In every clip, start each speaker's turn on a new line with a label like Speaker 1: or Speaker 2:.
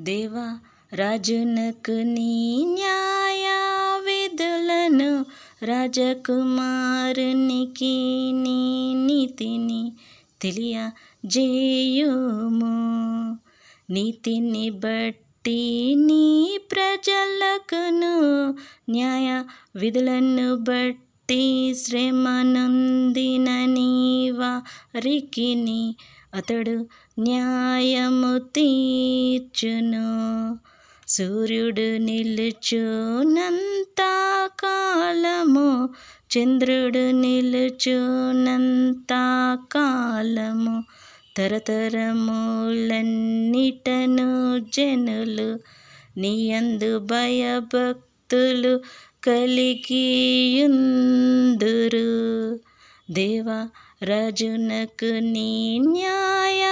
Speaker 1: దేవా రాజునకు నీ న్యాయ విధులను, రాజకుమారునికి నీ నీతిని తెలియజేయుము. నీతిని బట్టి నీ ప్రజలకును, న్యాయ విధులను బట్టి శ్రమ నొందిన నీ వారికిని అతడు న్యాయము తీర్చును. సూర్యుడు నిలుచునంత కాలము, చంద్రుడు నిలుచునంత కాలము, తరతరములన్నిటను జనులు నీయందు భయభక్తులు కలిగియుందురు. దేవా రాజునకు నీ న్యాయ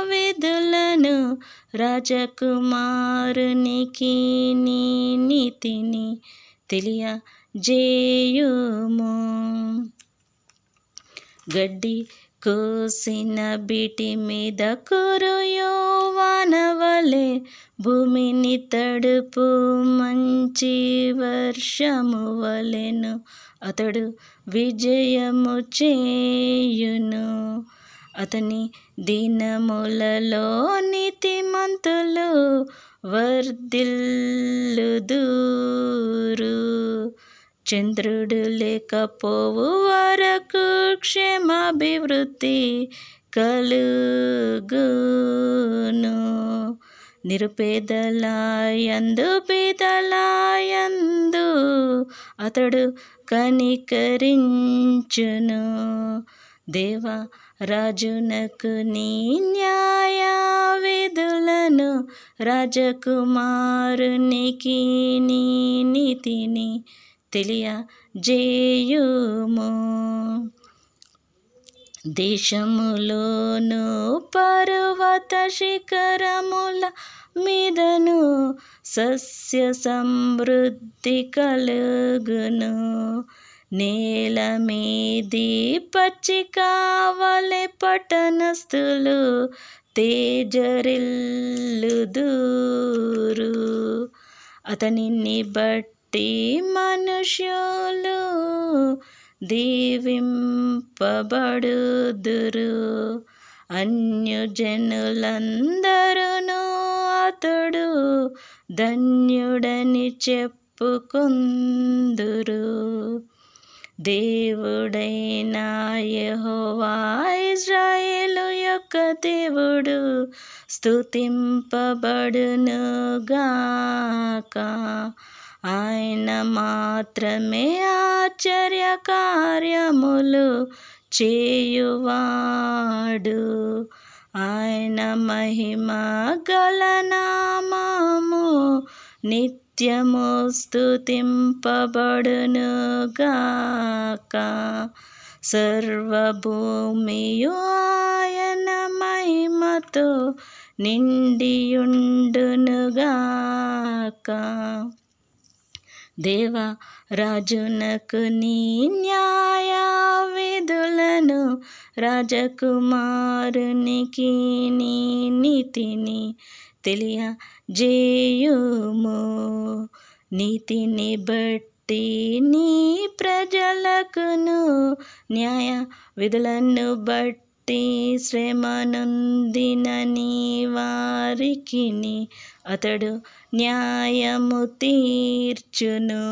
Speaker 1: విధులను, రాజకుమారునికి నీ నీతిని తెలియజేయుము. గడ్డి కోసిన బీటి మీద కురియు వానవలె, భూమిని తడుపు మంచి వర్షము వలెను అతడు విజయము చేయును. అతని దినములలో నీతిమంతులు వర్ధిల్లుదురు. చంద్రుడు లేకపోవు వరకు క్షేమాభివృద్ధి కలుగును. నిరుపేదలయందు బీదలయందు అతడు కనికరించును. దేవా రాజునకు నీ న్యాయ విధులను, రాజకుమారునికి నీ నీతిని తెలియజేయుము. దేశములోను పర్వత శిఖరముల మీదను సస్య సమృద్ధి కలుగును. నేల మీది పచ్చిక వలె పట్టణస్థులు తేజరిల్లుదురు. అతనిని బట్టి మనుష్యులు దీవింపబడుదురు. అన్యజనులందరును అతడు ధన్యుడని చెప్పుకొందురు. దేవుడైన యెహోవా ఇశ్రాయేలు యొక్క దేవుడు స్తుతింపబడునుగాక. ఆయన మాత్రమే ఆశ్చర్య కార్యములు చేయువాడు. ఆయన మహిమ గల నామము నిత్యము స్తుతింపబడునుగాక. సర్వభూమియు ఆయన మహిమతో నిండియుండునుగాక. దేవా రాజునకు నీ న్యాయ విధులను, రాజకుమారునికి నీ నీతిని తెలియజేయుము. నీతిని బట్టి నీ ప్రజలకును, న్యాయ విధులను బట్టి శ్రమ నొందిన నీ వారికిని అతడు న్యాయము తీర్చును.